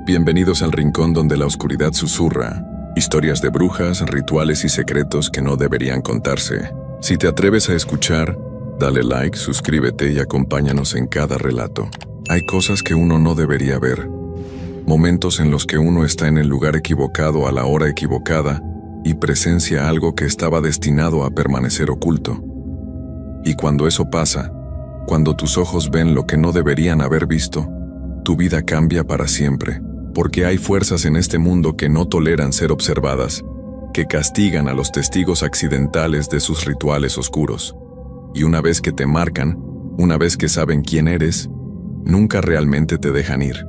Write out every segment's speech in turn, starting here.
Bienvenidos al rincón donde la oscuridad susurra. Historias de brujas, rituales y secretos que no deberían contarse. Si te atreves a escuchar, dale like, suscríbete y acompáñanos en cada relato. Hay cosas que uno no debería ver. Momentos en los que uno está en el lugar equivocado a la hora equivocada y presencia algo que estaba destinado a permanecer oculto. Y cuando eso pasa, cuando tus ojos ven lo que no deberían haber visto, tu vida cambia para siempre, porque hay fuerzas en este mundo que no toleran ser observadas, que castigan a los testigos accidentales de sus rituales oscuros. Y una vez que te marcan, una vez que saben quién eres, nunca realmente te dejan ir.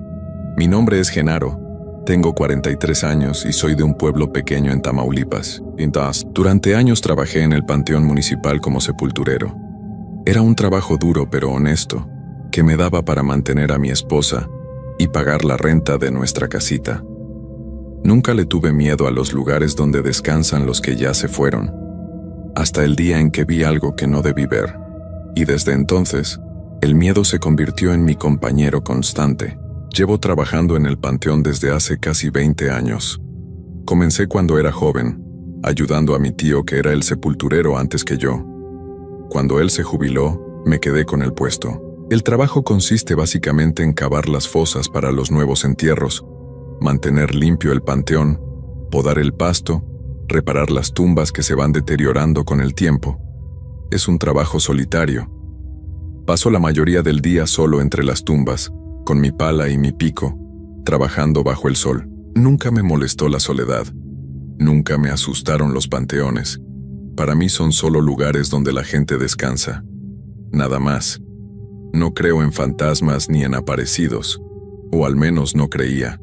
Mi nombre es Genaro, tengo 43 años y soy de un pueblo pequeño en Tamaulipas. Durante años trabajé en el Panteón Municipal como sepulturero. Era un trabajo duro pero honesto, que me daba para mantener a mi esposa y pagar la renta de nuestra casita. Nunca le tuve miedo a los lugares donde descansan los que ya se fueron, hasta el día en que vi algo que no debí ver. Y desde entonces, el miedo se convirtió en mi compañero constante. Llevo trabajando en el panteón desde hace casi 20 años. Comencé cuando era joven, ayudando a mi tío que era el sepulturero antes que yo. Cuando él se jubiló, me quedé con el puesto. El trabajo consiste básicamente en cavar las fosas para los nuevos entierros, mantener limpio el panteón, podar el pasto, reparar las tumbas que se van deteriorando con el tiempo. Es un trabajo solitario. Paso la mayoría del día solo entre las tumbas, con mi pala y mi pico, trabajando bajo el sol. Nunca me molestó la soledad. Nunca me asustaron los panteones. Para mí son solo lugares donde la gente descansa. Nada más. No creo en fantasmas ni en aparecidos, o al menos no creía.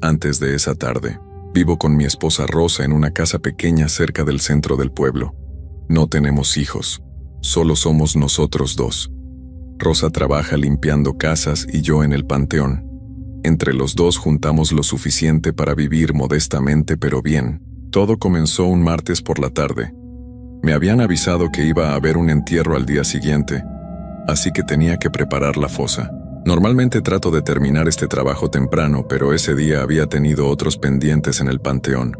Antes de esa tarde, vivo con mi esposa Rosa en una casa pequeña cerca del centro del pueblo. No tenemos hijos, solo somos nosotros dos. Rosa trabaja limpiando casas y yo en el panteón. Entre los dos juntamos lo suficiente para vivir modestamente pero bien. Todo comenzó un martes por la tarde. Me habían avisado que iba a haber un entierro al día siguiente, así que tenía que preparar la fosa. Normalmente trato de terminar este trabajo temprano, pero ese día había tenido otros pendientes en el panteón.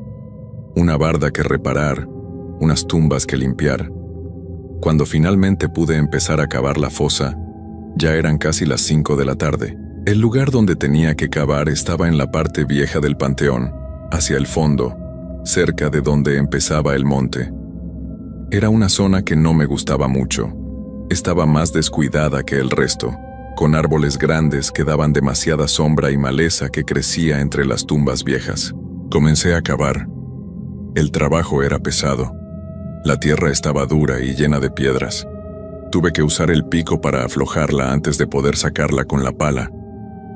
Una barda que reparar, unas tumbas que limpiar. Cuando finalmente pude empezar a cavar la fosa, ya eran casi las 5 de la tarde. El lugar donde tenía que cavar estaba en la parte vieja del panteón, hacia el fondo, cerca de donde empezaba el monte. Era una zona que no me gustaba mucho. Estaba más descuidada que el resto, con árboles grandes que daban demasiada sombra y maleza que crecía entre las tumbas viejas. Comencé a cavar. El trabajo era pesado. La tierra estaba dura y llena de piedras. Tuve que usar el pico para aflojarla antes de poder sacarla con la pala.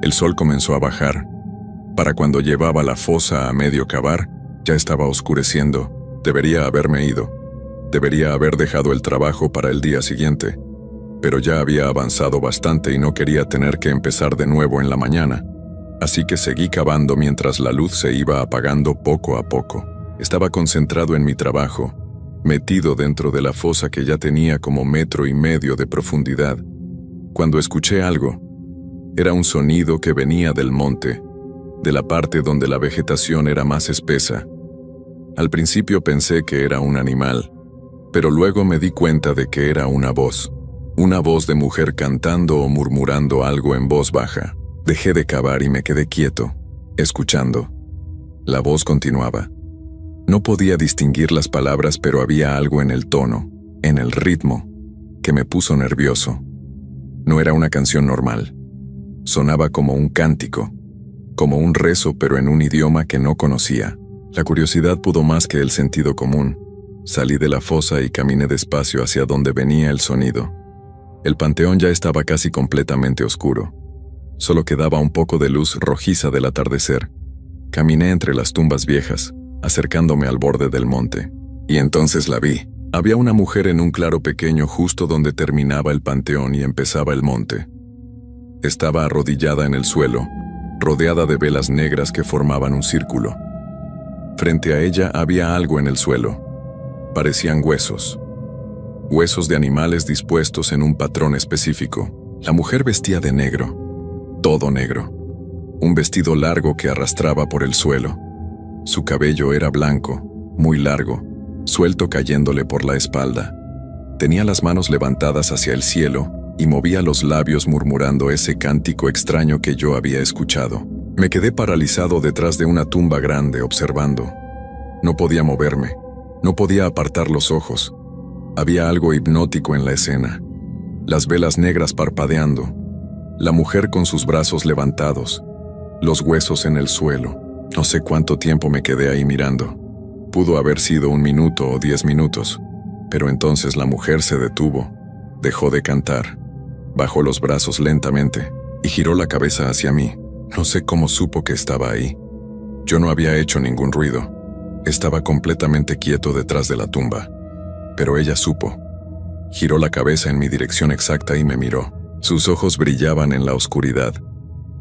El sol comenzó a bajar. Para cuando llevaba la fosa a medio cavar, ya estaba oscureciendo. Debería haberme ido. Debería haber dejado el trabajo para el día siguiente, pero ya había avanzado bastante y no quería tener que empezar de nuevo en la mañana, así que seguí cavando mientras la luz se iba apagando poco a poco. Estaba concentrado en mi trabajo, metido dentro de la fosa que ya tenía como 1,5 metros de profundidad, cuando escuché algo. Era un sonido que venía del monte, de la parte donde la vegetación era más espesa. Al principio pensé que era un animal, pero luego me di cuenta de que era una voz de mujer cantando o murmurando algo en voz baja. Dejé de cavar y me quedé quieto, escuchando. La voz continuaba. No podía distinguir las palabras, pero había algo en el tono, en el ritmo, que me puso nervioso. No era una canción normal. Sonaba como un cántico, como un rezo, pero en un idioma que no conocía. La curiosidad pudo más que el sentido común. Salí de la fosa y caminé despacio hacia donde venía el sonido. El panteón ya estaba casi completamente oscuro. Solo quedaba un poco de luz rojiza del atardecer. Caminé entre las tumbas viejas, acercándome al borde del monte. Y entonces la vi. Había una mujer en un claro pequeño justo donde terminaba el panteón y empezaba el monte. Estaba arrodillada en el suelo, rodeada de velas negras que formaban un círculo. Frente a ella había algo en el suelo. Parecían huesos. Huesos de animales dispuestos en un patrón específico. La mujer vestía de negro. Todo negro. un vestido largo que arrastraba por el suelo. Su cabello era blanco, muy largo, suelto cayéndole por la espalda. Tenía las manos levantadas hacia el cielo y movía los labios murmurando ese cántico extraño que yo había escuchado. Me quedé paralizado detrás de una tumba grande observando. No podía moverme, no podía apartar los ojos. Había algo hipnótico en la escena. Las velas negras parpadeando, la mujer con sus brazos levantados, los huesos en el suelo. No sé cuánto tiempo me quedé ahí mirando. Pudo haber sido 1 minuto o 10 minutos, pero entonces la mujer se detuvo, dejó de cantar, bajó los brazos lentamente y giró la cabeza hacia mí. No sé cómo supo que estaba ahí. Yo no había hecho ningún ruido. Estaba completamente quieto detrás de la tumba. Pero ella supo. Giró la cabeza en mi dirección exacta y me miró. Sus ojos brillaban en la oscuridad.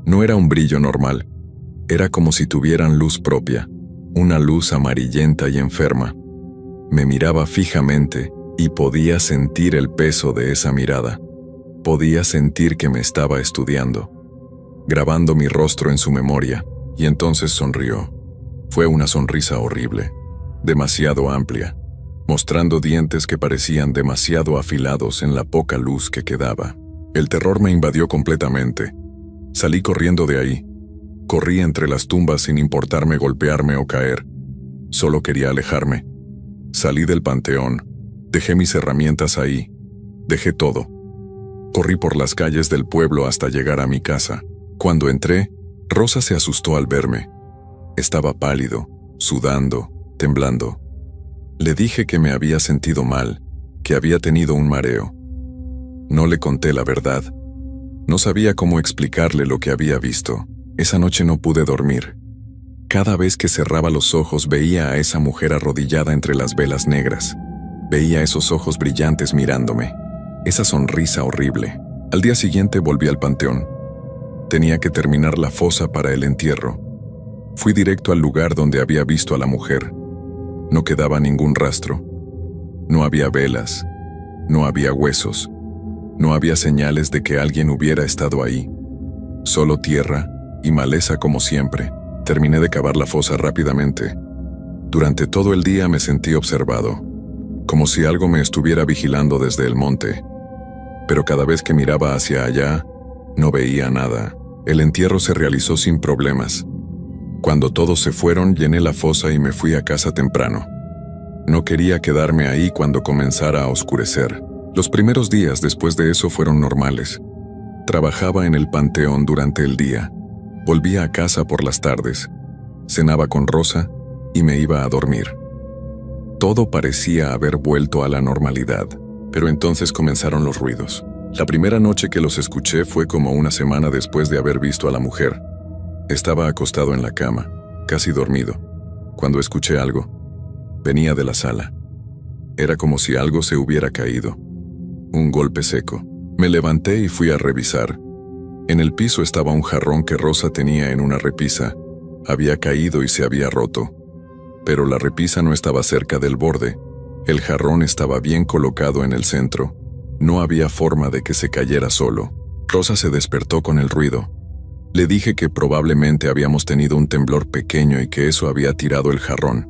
No era un brillo normal. Era como si tuvieran luz propia, una luz amarillenta y enferma. Me miraba fijamente y podía sentir el peso de esa mirada. Podía sentir que me estaba estudiando, grabando mi rostro en su memoria, y entonces sonrió. Fue una sonrisa horrible, demasiado amplia, mostrando dientes que parecían demasiado afilados en la poca luz que quedaba. El terror me invadió completamente. Salí corriendo de ahí. Corrí entre las tumbas sin importarme golpearme o caer. Solo quería alejarme. Salí del panteón. Dejé mis herramientas ahí. Dejé todo. Corrí por las calles del pueblo hasta llegar a mi casa. Cuando entré, Rosa se asustó al verme. Estaba pálido, sudando, temblando. Le dije que me había sentido mal, que había tenido un mareo. No le conté la verdad. No sabía cómo explicarle lo que había visto. Esa noche no pude dormir. Cada vez que cerraba los ojos veía a esa mujer arrodillada entre las velas negras. Veía esos ojos brillantes mirándome. Esa sonrisa horrible. Al día siguiente volví al panteón. Tenía que terminar la fosa para el entierro. Fui directo al lugar donde había visto a la mujer. No quedaba ningún rastro. No había velas. No había huesos. No había señales de que alguien hubiera estado ahí. Solo tierra y maleza como siempre. Terminé de cavar la fosa rápidamente. Durante todo el día me sentí observado, como si algo me estuviera vigilando desde el monte. Pero cada vez que miraba hacia allá, no veía nada. El entierro se realizó sin problemas. Cuando todos se fueron, llené la fosa y me fui a casa temprano. No quería quedarme ahí cuando comenzara a oscurecer. Los primeros días después de eso fueron normales. Trabajaba en el panteón durante el día. Volvía a casa por las tardes. Cenaba con Rosa y me iba a dormir. Todo parecía haber vuelto a la normalidad, pero entonces comenzaron los ruidos. La primera noche que los escuché fue como una semana después de haber visto a la mujer. Estaba acostado en la cama, casi dormido, cuando escuché algo. Venía de la sala. Era como si algo se hubiera caído. Un golpe seco. Me levanté y fui a revisar. En el piso estaba un jarrón que Rosa tenía en una repisa. Había caído y se había roto. Pero la repisa no estaba cerca del borde. El jarrón estaba bien colocado en el centro. No había forma de que se cayera solo. Rosa se despertó con el ruido. Le dije que probablemente habíamos tenido un temblor pequeño y que eso había tirado el jarrón.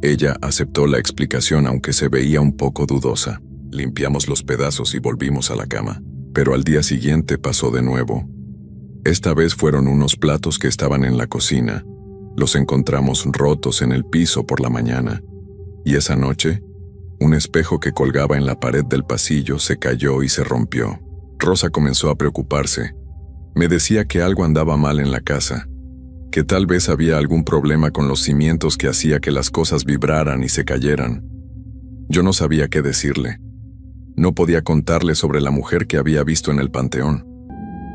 Ella aceptó la explicación aunque se veía un poco dudosa. Limpiamos los pedazos y volvimos a la cama. Pero al día siguiente pasó de nuevo. Esta vez fueron unos platos que estaban en la cocina. Los encontramos rotos en el piso por la mañana. Y esa noche, un espejo que colgaba en la pared del pasillo se cayó y se rompió. Rosa comenzó a preocuparse. Me decía que algo andaba mal en la casa, que tal vez había algún problema con los cimientos que hacía que las cosas vibraran y se cayeran. Yo no sabía qué decirle. No podía contarle sobre la mujer que había visto en el panteón.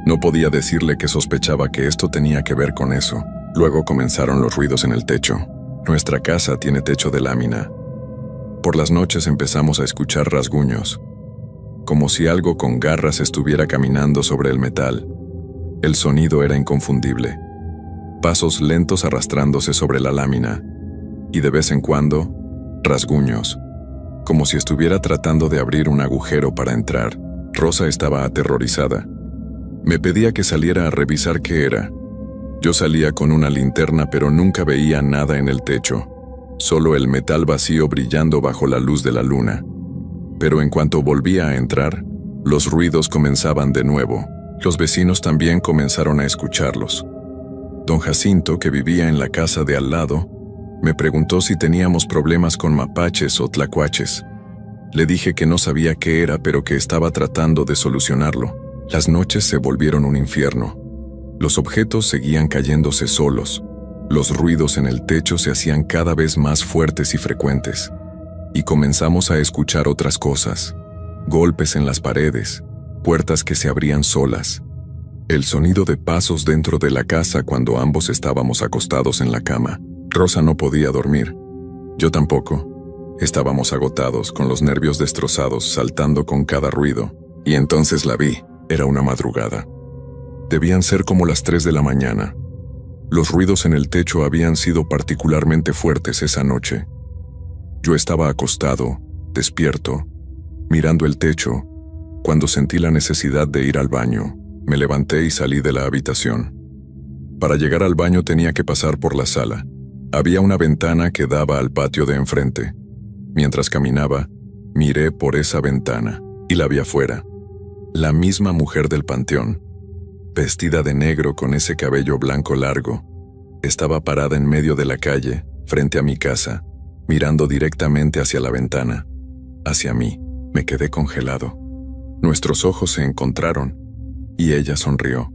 No podía decirle que sospechaba que esto tenía que ver con eso. Luego comenzaron los ruidos en el techo. Nuestra casa tiene techo de lámina. Por las noches empezamos a escuchar rasguños, como si algo con garras estuviera caminando sobre el metal. El sonido era inconfundible. Pasos lentos arrastrándose sobre la lámina, y de vez en cuando, rasguños, como si estuviera tratando de abrir un agujero para entrar. Rosa estaba aterrorizada. Me pedía que saliera a revisar qué era. Yo salía con una linterna, pero nunca veía nada en el techo, solo el metal vacío brillando bajo la luz de la luna. Pero en cuanto volvía a entrar, los ruidos comenzaban de nuevo. Los vecinos también comenzaron a escucharlos. Don Jacinto, que vivía en la casa de al lado, me preguntó si teníamos problemas con mapaches o tlacuaches. Le dije que no sabía qué era, pero que estaba tratando de solucionarlo. Las noches se volvieron un infierno. Los objetos seguían cayéndose solos. Los ruidos en el techo se hacían cada vez más fuertes y frecuentes. Y comenzamos a escuchar otras cosas. Golpes en las paredes, puertas que se abrían solas. El sonido de pasos dentro de la casa cuando ambos estábamos acostados en la cama. Rosa no podía dormir. Yo tampoco. Estábamos agotados, con los nervios destrozados, saltando con cada ruido. Y entonces la vi. Era una madrugada. Debían ser como las 3 de la mañana. Los ruidos en el techo habían sido particularmente fuertes esa noche. Yo estaba acostado, despierto, mirando el techo, cuando sentí la necesidad de ir al baño. Me levanté y salí de la habitación. Para llegar al baño tenía que pasar por la sala. Había una ventana que daba al patio de enfrente. Mientras caminaba, miré por esa ventana y la vi afuera. La misma mujer del panteón, vestida de negro con ese cabello blanco largo, estaba parada en medio de la calle, frente a mi casa, mirando directamente hacia la ventana, hacia mí. Me quedé congelado. Nuestros ojos se encontraron y ella sonrió.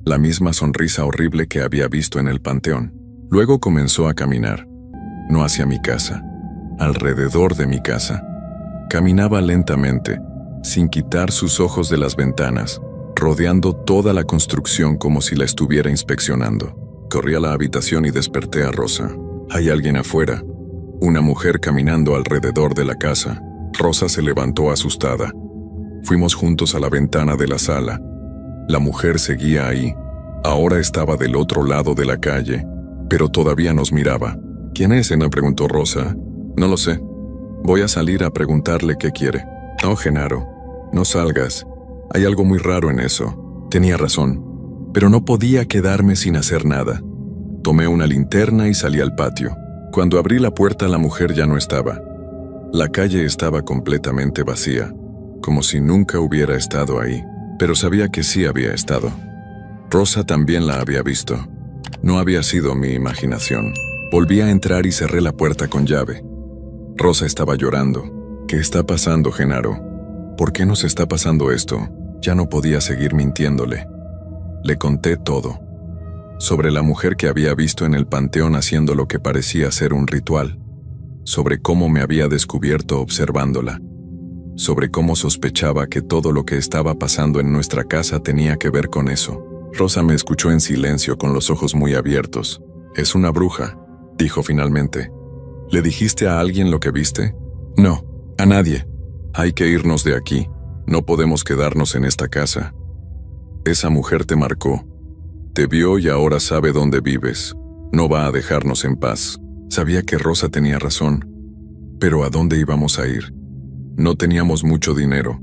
La misma sonrisa horrible que había visto en el panteón. Luego comenzó a caminar, no hacia mi casa, alrededor de mi casa. Caminaba lentamente, sin quitar sus ojos de las ventanas, rodeando toda la construcción como si la estuviera inspeccionando. Corrí a la habitación y desperté a Rosa. Hay alguien afuera, una mujer caminando alrededor de la casa. Rosa se levantó asustada. Fuimos juntos a la ventana de la sala. La mujer seguía ahí. Ahora estaba del otro lado de la calle, pero todavía nos miraba. ¿Quién es? Me preguntó Rosa. No lo sé. Voy a salir a preguntarle qué quiere. No, Genaro, no salgas. Hay algo muy raro en eso. Tenía razón, pero no podía quedarme sin hacer nada. Tomé una linterna y salí al patio. Cuando abrí la puerta, la mujer ya no estaba. La calle estaba completamente vacía, como si nunca hubiera estado ahí, pero sabía que sí había estado. Rosa también la había visto. No había sido mi imaginación. Volví a entrar y cerré la puerta con llave. Rosa estaba llorando. ¿Qué está pasando, Genaro? ¿Por qué nos está pasando esto? Ya no podía seguir mintiéndole. Le conté todo. Sobre la mujer que había visto en el panteón haciendo lo que parecía ser un ritual. Sobre cómo me había descubierto observándola. Sobre cómo sospechaba que todo lo que estaba pasando en nuestra casa tenía que ver con eso. Rosa me escuchó en silencio con los ojos muy abiertos. «Es una bruja», dijo finalmente. «¿Le dijiste a alguien lo que viste?» «No, a nadie. Hay que irnos de aquí. No podemos quedarnos en esta casa. Esa mujer te marcó. Te vio y ahora sabe dónde vives. No va a dejarnos en paz». Sabía que Rosa tenía razón. Pero ¿a dónde íbamos a ir? No teníamos mucho dinero.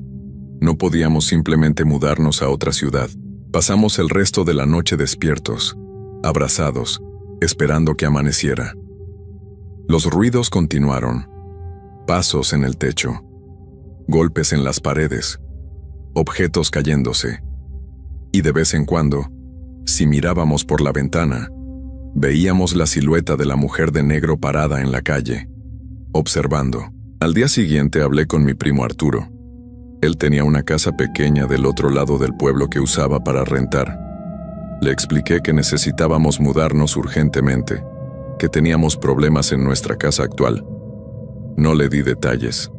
No podíamos simplemente mudarnos a otra ciudad. Pasamos el resto de la noche despiertos, abrazados, esperando que amaneciera. Los ruidos continuaron. Pasos en el techo. Golpes en las paredes. Objetos cayéndose. Y de vez en cuando, si mirábamos por la ventana, veíamos la silueta de la mujer de negro parada en la calle, observando. Al día siguiente hablé con mi primo Arturo. Él tenía una casa pequeña del otro lado del pueblo que usaba para rentar. Le expliqué que necesitábamos mudarnos urgentemente, que teníamos problemas en nuestra casa actual. No le di detalles.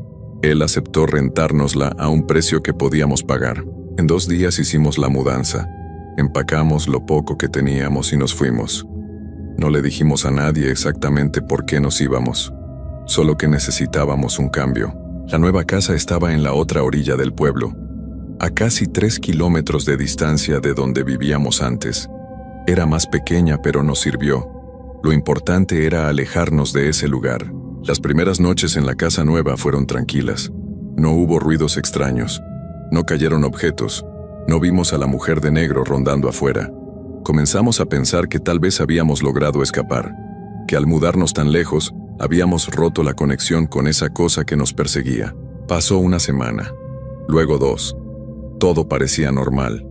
Él aceptó rentárnosla a un precio que podíamos pagar. En 2 días hicimos la mudanza. Empacamos lo poco que teníamos y nos fuimos. No le dijimos a nadie exactamente por qué nos íbamos, solo que necesitábamos un cambio. La nueva casa estaba en la otra orilla del pueblo, a casi 3 kilómetros de distancia de donde vivíamos antes. Era más pequeña, pero nos sirvió. Lo importante era alejarnos de ese lugar. Las primeras noches en la casa nueva fueron tranquilas. No hubo ruidos extraños. No cayeron objetos. No vimos a la mujer de negro rondando afuera. Comenzamos a pensar que tal vez habíamos logrado escapar, que al mudarnos tan lejos, habíamos roto la conexión con esa cosa que nos perseguía. Pasó una semana, luego 2. Todo parecía normal.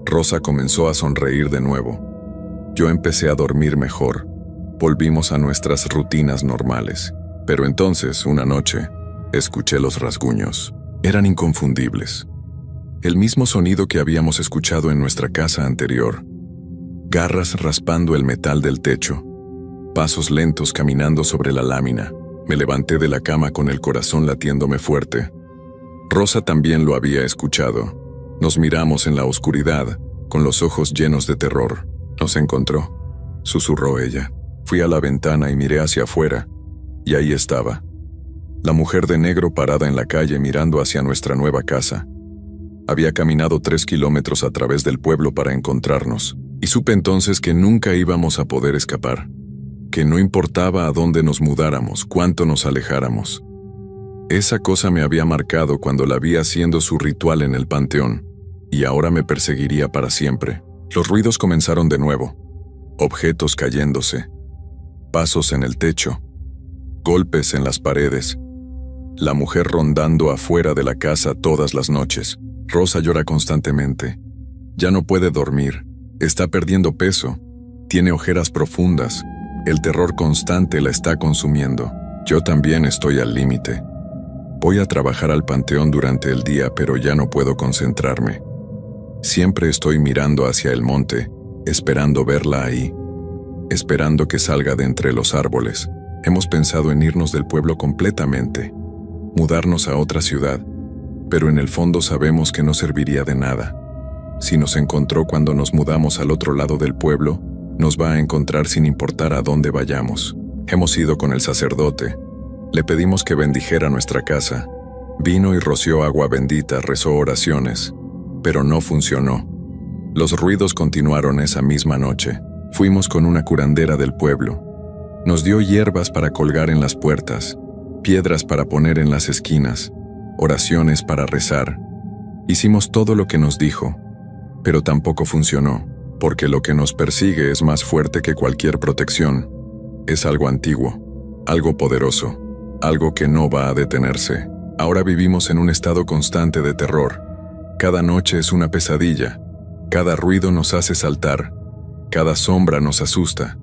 Rosa comenzó a sonreír de nuevo. Yo empecé a dormir mejor. Volvimos a nuestras rutinas normales. Pero entonces, una noche, escuché los rasguños. Eran inconfundibles. El mismo sonido que habíamos escuchado en nuestra casa anterior. Garras raspando el metal del techo. Pasos lentos caminando sobre la lámina. Me levanté de la cama con el corazón latiéndome fuerte. Rosa también lo había escuchado. Nos miramos en la oscuridad, con los ojos llenos de terror. «Nos encontró», susurró ella. Fui a la ventana y miré hacia afuera, y ahí estaba. La mujer de negro parada en la calle mirando hacia nuestra nueva casa. Había caminado 3 kilómetros a través del pueblo para encontrarnos, y supe entonces que nunca íbamos a poder escapar. Que no importaba a dónde nos mudáramos, cuánto nos alejáramos. Esa cosa me había marcado cuando la vi haciendo su ritual en el panteón, y ahora me perseguiría para siempre. Los ruidos comenzaron de nuevo. Objetos cayéndose. Pasos en el techo. Golpes en las paredes. La mujer rondando afuera de la casa todas las noches. Rosa llora constantemente. Ya no puede dormir. Está perdiendo peso. Tiene ojeras profundas. El terror constante la está consumiendo. Yo también estoy al límite. Voy a trabajar al panteón durante el día, pero ya no puedo concentrarme. Siempre estoy mirando hacia el monte, esperando verla ahí, esperando que salga de entre los árboles. Hemos pensado en irnos del pueblo completamente, mudarnos a otra ciudad, pero en el fondo sabemos que no serviría de nada. Si nos encontró cuando nos mudamos al otro lado del pueblo, nos va a encontrar sin importar a dónde vayamos. Hemos ido con el sacerdote. Le pedimos que bendijera nuestra casa. Vino y roció agua bendita, rezó oraciones, pero no funcionó. Los ruidos continuaron esa misma noche. Fuimos con una curandera del pueblo. Nos dio hierbas para colgar en las puertas, piedras para poner en las esquinas, oraciones para rezar. Hicimos todo lo que nos dijo, pero tampoco funcionó, porque lo que nos persigue es más fuerte que cualquier protección. Es algo antiguo, algo poderoso, algo que no va a detenerse. Ahora vivimos en un estado constante de terror. Cada noche es una pesadilla. Cada ruido nos hace saltar. Cada sombra nos asusta.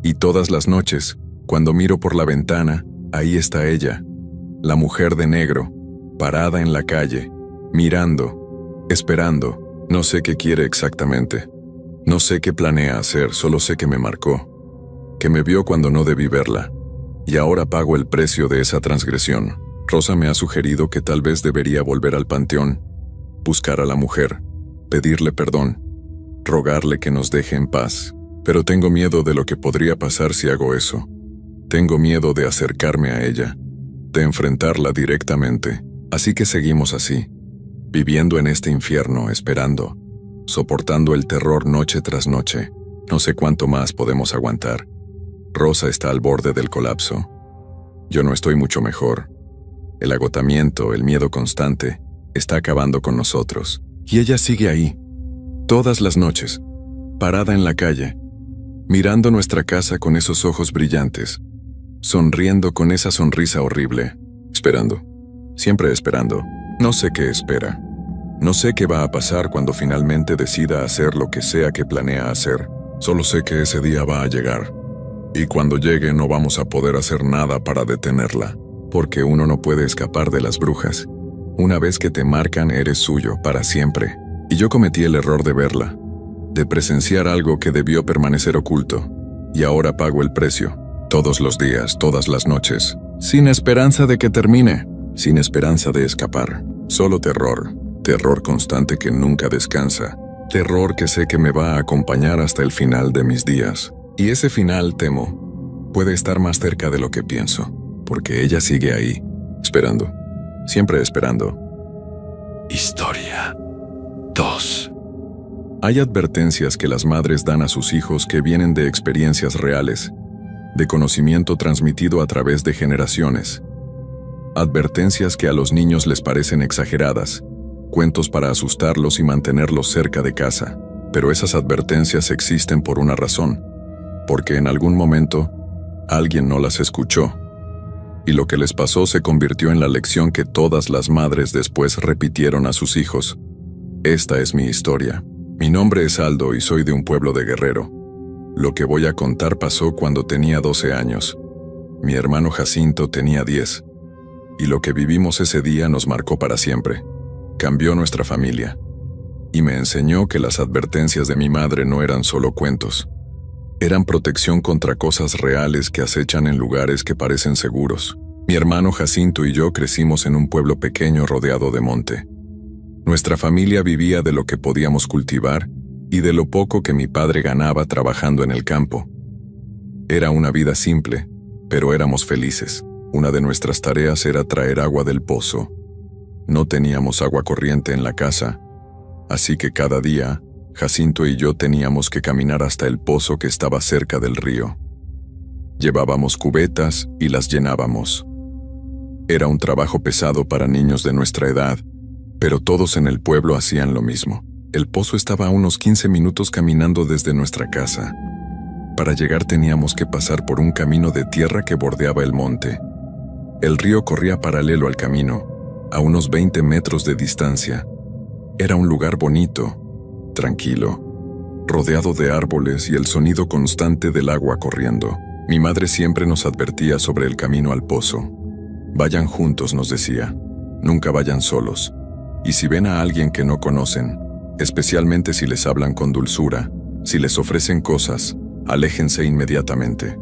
Y todas las noches, cuando miro por la ventana, ahí está ella, la mujer de negro, parada en la calle, mirando, esperando. No sé qué quiere exactamente. No sé qué planea hacer, solo sé que me marcó. Que me vio cuando no debí verla. Y ahora pago el precio de esa transgresión. Rosa me ha sugerido que tal vez debería volver al panteón, buscar a la mujer, pedirle perdón, rogarle que nos deje en paz. Pero tengo miedo de lo que podría pasar si hago eso. Tengo miedo de acercarme a ella, de enfrentarla directamente. Así que seguimos así, viviendo en este infierno, esperando, soportando el terror noche tras noche. No sé cuánto más podemos aguantar. Rosa está al borde del colapso. Yo no estoy mucho mejor. El agotamiento, el miedo constante, está acabando con nosotros. Y ella sigue ahí, todas las noches, parada en la calle, mirando nuestra casa con esos ojos brillantes, sonriendo con esa sonrisa horrible, esperando, siempre esperando. No sé qué espera. No sé qué va a pasar cuando finalmente decida hacer lo que sea que planea hacer. Solo sé que ese día va a llegar. Y cuando llegue no vamos a poder hacer nada para detenerla, porque uno no puede escapar de las brujas. Una vez que te marcan eres suyo para siempre. Y yo cometí el error de verla, de presenciar algo que debió permanecer oculto, y ahora pago el precio, todos los días, todas las noches, sin esperanza de que termine, sin esperanza de escapar. Solo terror, terror constante que nunca descansa, terror que sé que me va a acompañar hasta el final de mis días. Y ese final, temo, puede estar más cerca de lo que pienso, porque ella sigue ahí, esperando, siempre esperando. Historia 2. Hay advertencias que las madres dan a sus hijos que vienen de experiencias reales, de conocimiento transmitido a través de generaciones. Advertencias que a los niños les parecen exageradas, cuentos para asustarlos y mantenerlos cerca de casa. Pero esas advertencias existen por una razón, porque en algún momento alguien no las escuchó. Y lo que les pasó se convirtió en la lección que todas las madres después repitieron a sus hijos. Esta es mi historia. Mi nombre es Aldo y soy de un pueblo de Guerrero. Lo que voy a contar pasó cuando tenía 12 años. Mi hermano Jacinto tenía 10. Y lo que vivimos ese día nos marcó para siempre. Cambió nuestra familia. Y me enseñó que las advertencias de mi madre no eran solo cuentos. Eran protección contra cosas reales que acechan en lugares que parecen seguros. Mi hermano Jacinto y yo crecimos en un pueblo pequeño rodeado de monte. Nuestra familia vivía de lo que podíamos cultivar y de lo poco que mi padre ganaba trabajando en el campo. Era una vida simple, pero éramos felices. Una de nuestras tareas era traer agua del pozo. No teníamos agua corriente en la casa, así que cada día, Jacinto y yo teníamos que caminar hasta el pozo que estaba cerca del río. Llevábamos cubetas y las llenábamos. Era un trabajo pesado para niños de nuestra edad, pero todos en el pueblo hacían lo mismo. El pozo estaba a unos 15 minutos caminando desde nuestra casa. Para llegar teníamos que pasar por un camino de tierra que bordeaba el monte. El río corría paralelo al camino, a unos 20 metros de distancia. Era un lugar bonito, tranquilo, rodeado de árboles y el sonido constante del agua corriendo. Mi madre siempre nos advertía sobre el camino al pozo. Vayan juntos, nos decía. Nunca vayan solos. Y si ven a alguien que no conocen, especialmente si les hablan con dulzura, si les ofrecen cosas, aléjense inmediatamente.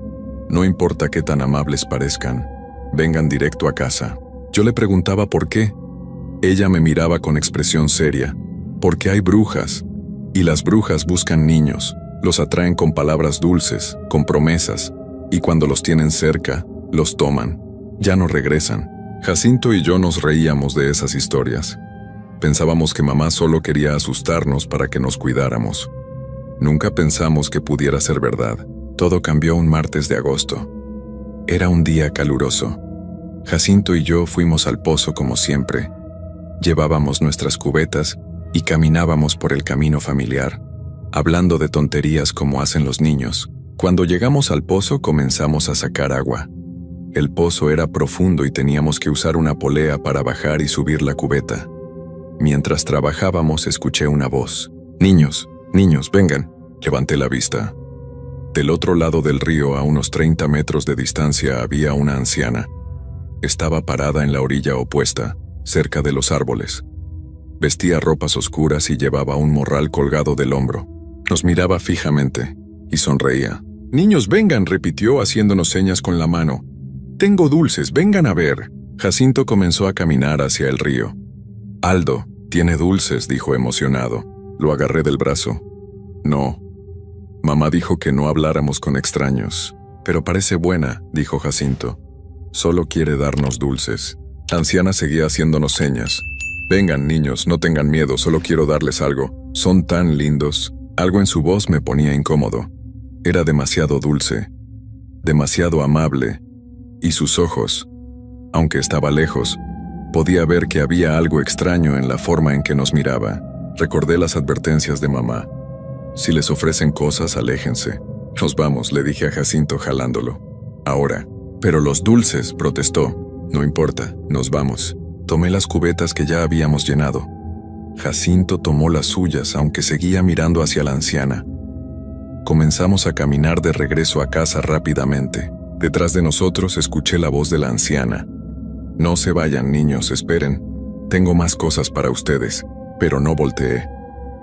No importa qué tan amables parezcan, vengan directo a casa. Yo le preguntaba por qué. Ella me miraba con expresión seria. Porque hay brujas, y las brujas buscan niños, los atraen con palabras dulces, con promesas, y cuando los tienen cerca, los toman. Ya no regresan. Jacinto y yo nos reíamos de esas historias. Pensábamos que mamá solo quería asustarnos para que nos cuidáramos. Nunca pensamos que pudiera ser verdad. Todo cambió un martes de agosto. Era un día caluroso. Jacinto y yo fuimos al pozo como siempre. Llevábamos nuestras cubetas y caminábamos por el camino familiar, hablando de tonterías como hacen los niños. Cuando llegamos al pozo comenzamos a sacar agua. El pozo era profundo y teníamos que usar una polea para bajar y subir la cubeta. Mientras trabajábamos escuché una voz. Niños, vengan. Levanté la vista. Del otro lado del río, a unos 30 metros de distancia, había una anciana. Estaba parada en la orilla opuesta, cerca de los árboles. Vestía ropas oscuras y llevaba un morral colgado del hombro. Nos miraba fijamente y sonreía. Niños, vengan, repitió haciéndonos señas con la mano. Tengo dulces, vengan a ver. Jacinto comenzó a caminar hacia el río. Aldo, tiene dulces, dijo emocionado. Lo agarré del brazo. No. Mamá dijo que no habláramos con extraños. Pero parece buena, dijo Jacinto. Solo quiere darnos dulces. La anciana seguía haciéndonos señas. Vengan, niños, no tengan miedo, solo quiero darles algo. Son tan lindos. Algo en su voz me ponía incómodo. Era demasiado dulce, demasiado amable. Y sus ojos, aunque estaba lejos, podía ver que había algo extraño en la forma en que nos miraba. Recordé las advertencias de mamá. Si les ofrecen cosas, aléjense. Nos vamos, le dije a Jacinto jalándolo. Ahora. Pero los dulces, protestó. No importa, nos vamos. Tomé las cubetas que ya habíamos llenado. Jacinto tomó las suyas, aunque seguía mirando hacia la anciana. Comenzamos a caminar de regreso a casa rápidamente. Detrás de nosotros escuché la voz de la anciana. No se vayan, niños, esperen. Tengo más cosas para ustedes. Pero no volteé.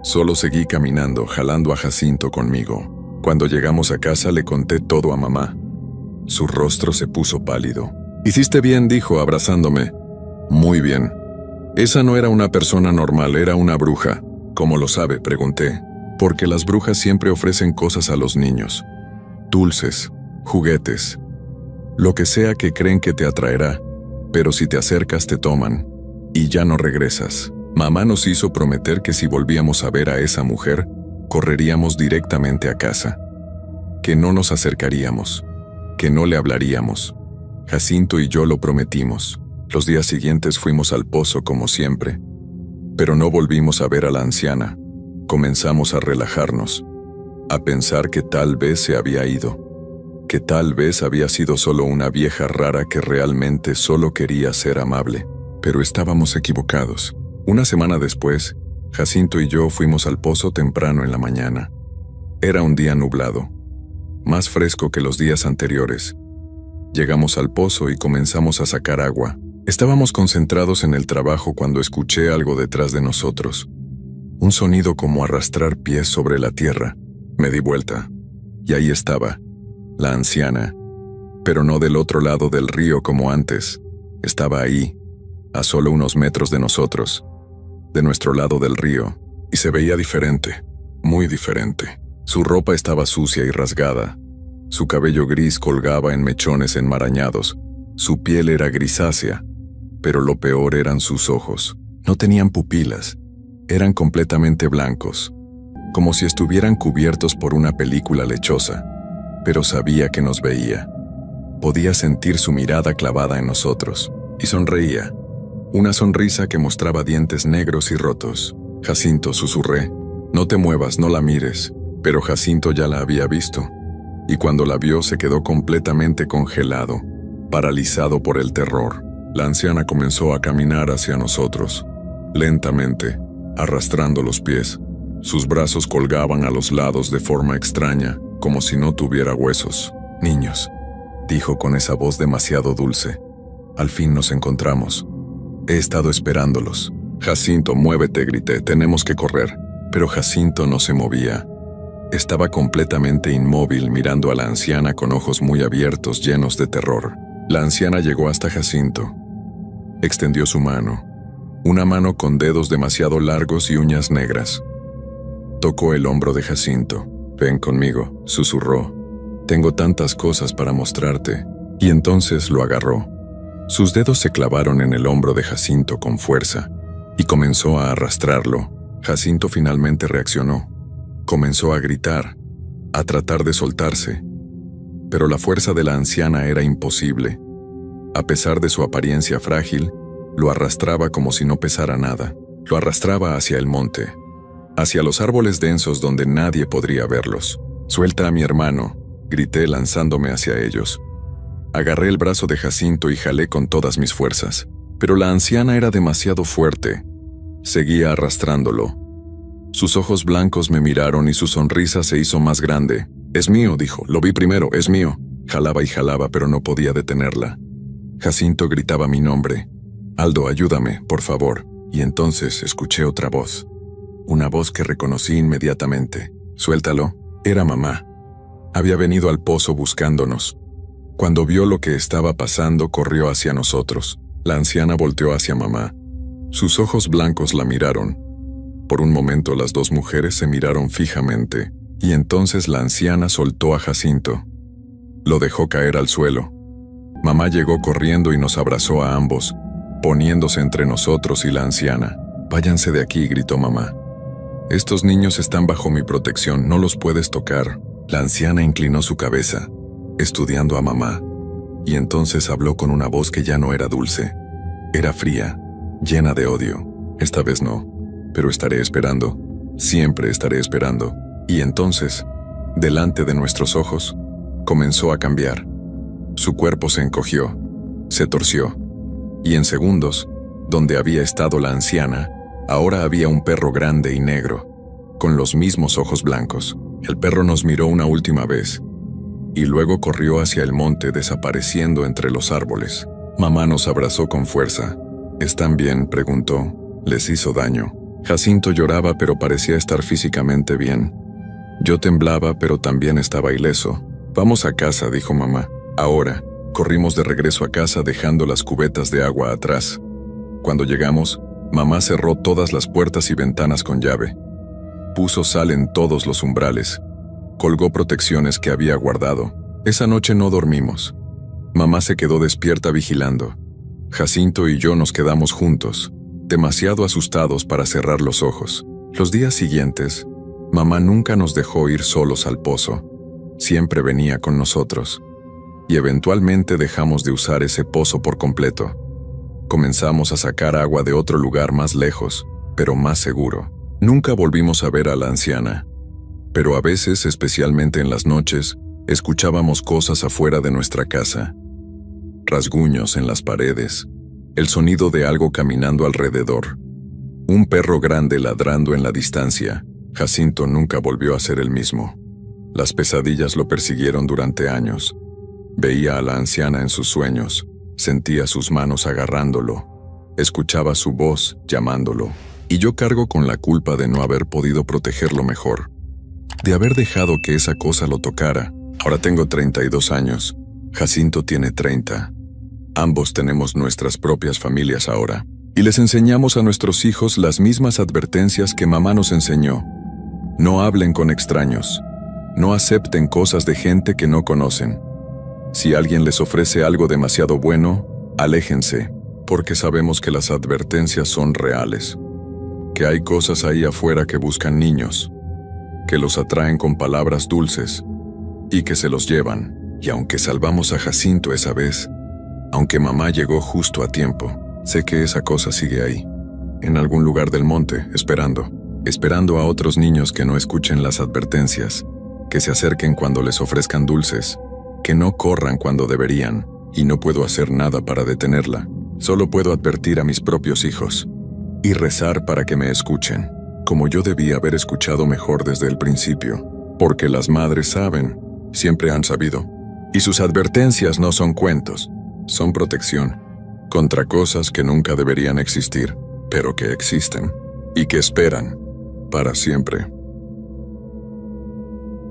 Solo seguí caminando, jalando a Jacinto conmigo. Cuando llegamos a casa le conté todo a mamá. Su rostro se puso pálido. Hiciste bien, dijo, abrazándome. Muy bien. Esa no era una persona normal, era una bruja. ¿Cómo lo sabe?, pregunté. Porque las brujas siempre ofrecen cosas a los niños. Dulces, juguetes, lo que sea que creen que te atraerá, pero si te acercas te toman, y ya no regresas. Mamá nos hizo prometer que si volvíamos a ver a esa mujer, correríamos directamente a casa. Que no nos acercaríamos, que no le hablaríamos. Jacinto y yo lo prometimos. Los días siguientes fuimos al pozo como siempre, pero no volvimos a ver a la anciana. Comenzamos a relajarnos, a pensar que tal vez se había ido, que tal vez había sido solo una vieja rara que realmente solo quería ser amable. Pero estábamos equivocados. Una semana después, Jacinto y yo fuimos al pozo temprano en la mañana. Era un día nublado, más fresco que los días anteriores. Llegamos al pozo y comenzamos a sacar agua. Estábamos concentrados en el trabajo cuando escuché algo detrás de nosotros. Un sonido como arrastrar pies sobre la tierra. Me di vuelta, y ahí estaba, la anciana, pero no del otro lado del río como antes. Estaba ahí, a solo unos metros de nosotros, de nuestro lado del río, y se veía diferente, muy diferente. Su ropa estaba sucia y rasgada, su cabello gris colgaba en mechones enmarañados, su piel era grisácea, pero lo peor eran sus ojos. No tenían pupilas, eran completamente blancos, como si estuvieran cubiertos por una película lechosa, pero sabía que nos veía. Podía sentir su mirada clavada en nosotros, y sonreía. Una sonrisa que mostraba dientes negros y rotos. Jacinto, susurré, no te muevas, no la mires. Pero Jacinto ya la había visto, y cuando la vio se quedó completamente congelado, paralizado por el terror. La anciana comenzó a caminar hacia nosotros, lentamente, arrastrando los pies. Sus brazos colgaban a los lados de forma extraña, como si no tuviera huesos. Niños, dijo con esa voz demasiado dulce. Al fin nos encontramos. He estado esperándolos. Jacinto, muévete, grité, tenemos que correr. Pero Jacinto no se movía. Estaba completamente inmóvil mirando a la anciana con ojos muy abiertos llenos de terror. La anciana llegó hasta Jacinto. Extendió su mano, una mano con dedos demasiado largos y uñas negras. Tocó el hombro de Jacinto. Ven conmigo, susurró. Tengo tantas cosas para mostrarte. Y entonces lo agarró. Sus dedos se clavaron en el hombro de Jacinto con fuerza y comenzó a arrastrarlo. Jacinto finalmente reaccionó. Comenzó a gritar, a tratar de soltarse, pero la fuerza de la anciana era imposible. A pesar de su apariencia frágil, lo arrastraba como si no pesara nada. Lo arrastraba hacia el monte, hacia los árboles densos donde nadie podría verlos. Suelta a mi hermano, grité lanzándome hacia ellos. Agarré el brazo de Jacinto y jalé con todas mis fuerzas, pero la anciana era demasiado fuerte. Seguía arrastrándolo. Sus ojos blancos me miraron y su sonrisa se hizo más grande. Es mío, dijo, lo vi primero, es mío. Jalaba y jalaba, pero no podía detenerla. Jacinto gritaba mi nombre. Aldo, ayúdame, por favor. Y entonces escuché otra voz. Una voz que reconocí inmediatamente. Suéltalo. Era mamá. Había venido al pozo buscándonos. Cuando vio lo que estaba pasando, corrió hacia nosotros. La anciana volteó hacia mamá. Sus ojos blancos la miraron. Por un momento las dos mujeres se miraron fijamente, y entonces la anciana soltó a Jacinto. Lo dejó caer al suelo. Mamá llegó corriendo y nos abrazó a ambos, poniéndose entre nosotros y la anciana. Váyanse de aquí, gritó mamá. Estos niños están bajo mi protección, no los puedes tocar. La anciana inclinó su cabeza, estudiando a mamá, y entonces habló con una voz que ya no era dulce. Era fría, llena de odio. Esta vez no, pero estaré esperando, siempre estaré esperando. Y entonces, delante de nuestros ojos, comenzó a cambiar. Su cuerpo se encogió, se torció, y en segundos, donde había estado la anciana, ahora había un perro grande y negro, con los mismos ojos blancos. El perro nos miró una última vez, y luego corrió hacia el monte desapareciendo entre los árboles. Mamá nos abrazó con fuerza. ¿Están bien?, preguntó. ¿Les hizo daño? Jacinto lloraba pero parecía estar físicamente bien. Yo temblaba pero también estaba ileso. Vamos a casa, dijo mamá. Ahora, corrimos de regreso a casa dejando las cubetas de agua atrás. Cuando llegamos, mamá cerró todas las puertas y ventanas con llave. Puso sal en todos los umbrales. Colgó protecciones que había guardado. Esa noche no dormimos. Mamá se quedó despierta vigilando. Jacinto y yo nos quedamos juntos, demasiado asustados para cerrar los ojos. Los días siguientes, mamá nunca nos dejó ir solos al pozo. Siempre venía con nosotros. Y eventualmente dejamos de usar ese pozo por completo. Comenzamos a sacar agua de otro lugar más lejos, pero más seguro. Nunca volvimos a ver a la anciana, pero a veces, especialmente en las noches, escuchábamos cosas afuera de nuestra casa. Rasguños en las paredes, el sonido de algo caminando alrededor, un perro grande ladrando en la distancia. Jacinto nunca volvió a ser el mismo. Las pesadillas lo persiguieron durante años. Veía a la anciana en sus sueños, sentía sus manos agarrándolo, escuchaba su voz llamándolo, y yo cargo con la culpa de no haber podido protegerlo mejor, de haber dejado que esa cosa lo tocara. Ahora tengo 32 años, Jacinto tiene 30. Ambos tenemos nuestras propias familias ahora, y les enseñamos a nuestros hijos las mismas advertencias que mamá nos enseñó. No hablen con extraños, no acepten cosas de gente que no conocen. Si alguien les ofrece algo demasiado bueno, aléjense, porque sabemos que las advertencias son reales, que hay cosas ahí afuera que buscan niños, que los atraen con palabras dulces y que se los llevan. Y aunque salvamos a Jacinto esa vez, aunque mamá llegó justo a tiempo, sé que esa cosa sigue ahí, en algún lugar del monte, esperando a otros niños que no escuchen las advertencias, que se acerquen cuando les ofrezcan dulces, que no corran cuando deberían, y no puedo hacer nada para detenerla. Solo puedo advertir a mis propios hijos y rezar para que me escuchen, como yo debía haber escuchado mejor desde el principio, porque las madres saben, siempre han sabido, y sus advertencias no son cuentos, son protección contra cosas que nunca deberían existir, pero que existen y que esperan para siempre.